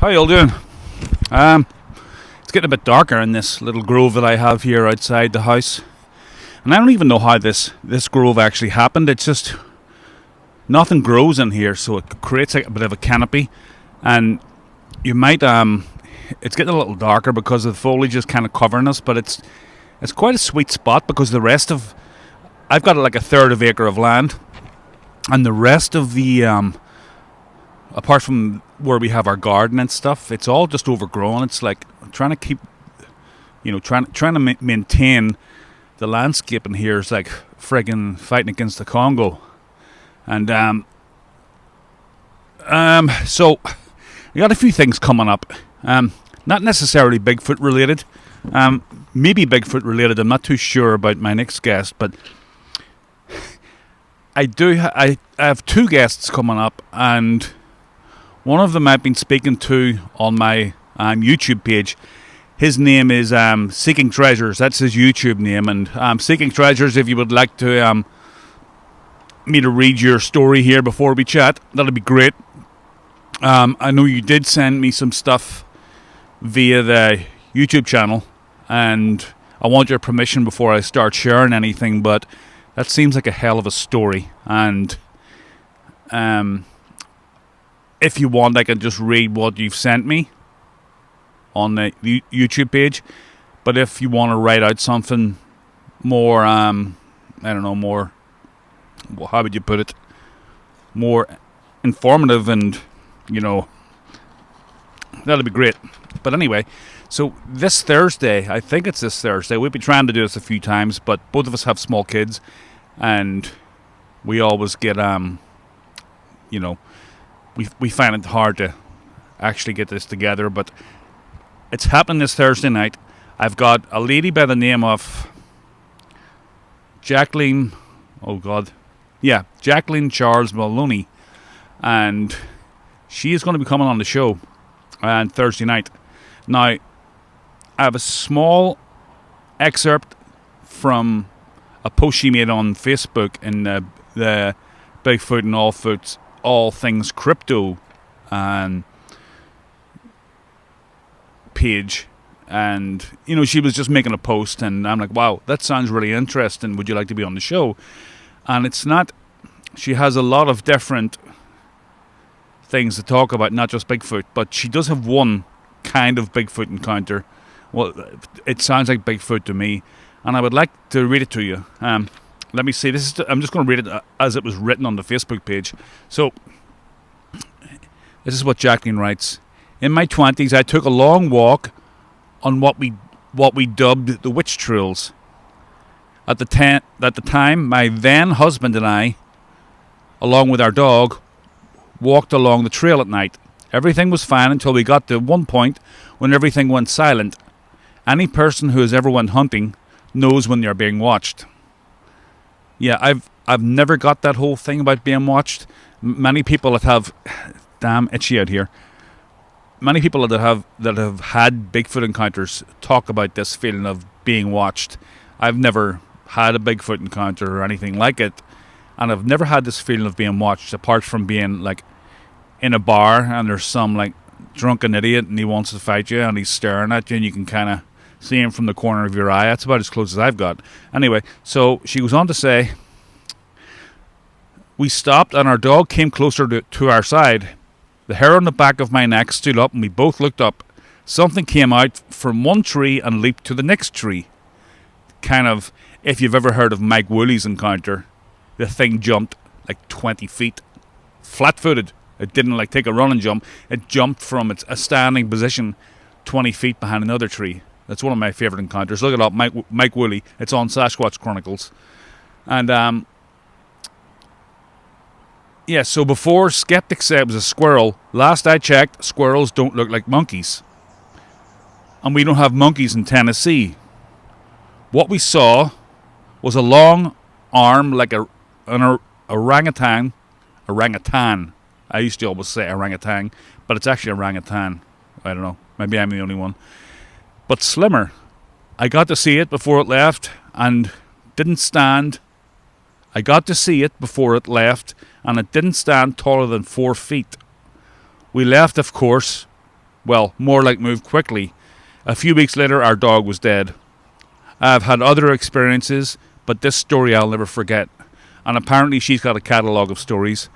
How you all doing? It's getting a bit darker in this little grove that I have here outside the house, and I don't even know how this grove actually happened. It's just nothing grows in here, so it creates like a bit of a canopy, and you might it's getting a little darker because the foliage is kind of covering us, but it's quite a sweet spot because the rest of I've got like a third of acre of land, and the rest of the apart from where we have our garden and stuff, it's all just overgrown. It's like trying to keep, trying to maintain the landscape in here is like friggin' fighting against the Congo. And so I got a few things coming up. Not necessarily Bigfoot related. Maybe Bigfoot related. I'm not too sure about my next guest, but I have two guests coming up, and one of them I've been speaking to on my YouTube page. His name is Seeking Treasures. That's his YouTube name. And Seeking Treasures, if you would like to me to read your story here before we chat, that'd be great. I know you did send me some stuff via the YouTube channel, and I want your permission before I start sharing anything, but that seems like a hell of a story. And if you want, I can just read what you've sent me on the YouTube page. But if you want to write out something more, more, well, how would you put it? More informative, and, that'll be great. But anyway, so this Thursday, I think it's this Thursday, we've been trying to do this a few times, but both of us have small kids, and we always get, we find it hard to actually get this together, but it's happening this Thursday night. I've got a lady by the name of Jacqueline, Jacqueline Charles Maloney, and she is going to be coming on the show on Thursday night. Now, I have a small excerpt from a post she made on Facebook in the Bigfoot and all things crypto page, and she was just making a post, and I'm like, wow, that sounds really interesting, would you like to be on the show? And it's not, she has a lot of different things to talk about, not just Bigfoot, but she does have one kind of Bigfoot encounter. Well, it sounds like Bigfoot to me, and I would like to read it to you. Let me see. I'm just going to read it as it was written on the Facebook page. So, this is what Jacqueline writes. In my 20s, I took a long walk on what we dubbed the witch trails. At the time, my then husband and I, along with our dog, walked along the trail at night. Everything was fine until we got to one point when everything went silent. Any person who has ever went hunting knows when they're being watched. Yeah, I've never got that whole thing about being watched. Many people that have, damn itchy out here. Many people that have had Bigfoot encounters talk about this feeling of being watched. I've never had a Bigfoot encounter or anything like it, and I've never had this feeling of being watched, apart from being like in a bar and there's some like drunken idiot and he wants to fight you and he's staring at you and you can kind of see him from the corner of your eye. That's about as close as I've got. Anyway, so she goes on to say, we stopped and our dog came closer to our side. The hair on the back of my neck stood up and we both looked up. Something came out from one tree and leaped to the next tree. Kind of, if you've ever heard of Mike Woolley's encounter, the thing jumped like 20 feet, flat-footed. It didn't like take a running jump. It jumped from a standing position 20 feet behind another tree. That's one of my favorite encounters. Look it up, Mike Woolley. It's on Sasquatch Chronicles. And so before skeptics said it was a squirrel, last I checked, squirrels don't look like monkeys. And we don't have monkeys in Tennessee. What we saw was a long arm like an orangutan. I used to always say orangutan, but it's actually orangutan. I don't know. Maybe I'm the only one. But slimmer. I got to see it before it left and didn't stand. I got to see it before it left, and it didn't stand taller than 4 feet. We left, of course, Well, more like moved quickly. A few weeks later, our dog was dead. I've had other experiences, but this story I'll never forget. And apparently she's got a catalogue of stories.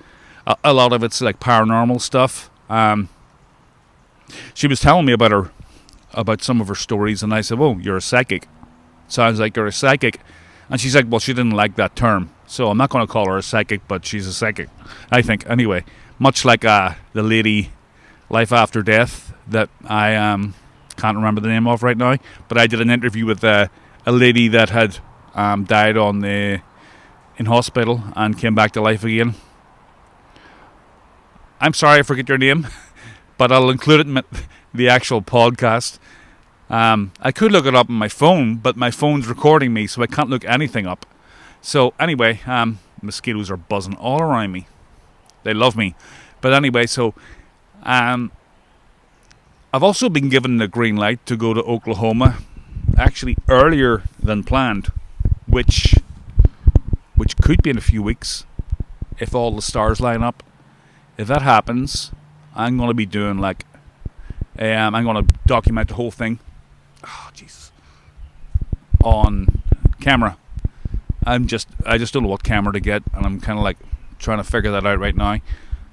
A lot of it's like paranormal stuff. She was telling me about some of her stories, and I said, "Oh, you're a psychic. Sounds like you're a psychic." And she's like, "Well, she didn't like that term, so I'm not going to call her a psychic, but she's a psychic, I think." Anyway, much like the lady Life After Death that I can't remember the name of right now, but I did an interview with a lady that had died in hospital and came back to life again. I'm sorry I forget your name, but I'll include it in the actual podcast. I could look it up on my phone, but my phone's recording me, so I can't look anything up. So anyway, mosquitoes are buzzing all around me. They love me. But anyway, so I've also been given the green light to go to Oklahoma, actually earlier than planned, which could be in a few weeks if all the stars line up. If that happens, I'm going to be doing I'm going to document the whole thing. Oh, Jesus. On camera. I just don't know what camera to get, and I'm kind of like trying to figure that out right now.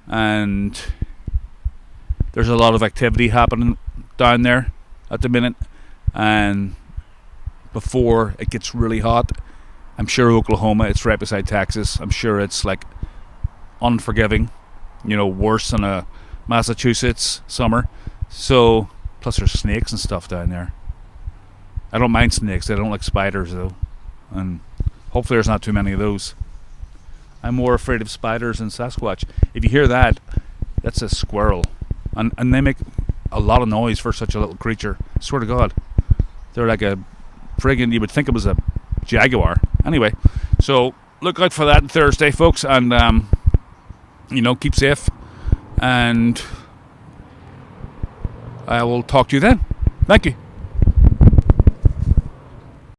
And there's a lot of activity happening down there at the minute, and before it gets really hot, I'm sure Oklahoma, it's right beside Texas, I'm sure it's like unforgiving, worse than a Massachusetts summer. So plus there's snakes and stuff down there. I don't mind snakes, I don't like spiders though, and hopefully there's not too many of those. I'm more afraid of spiders than Sasquatch. If you hear that, that's a squirrel, and they make a lot of noise for such a little creature. I swear to God, they're like a friggin', you would think it was a jaguar. Anyway, so look out for that Thursday, folks, and keep safe, and I will talk to you then. Thank you.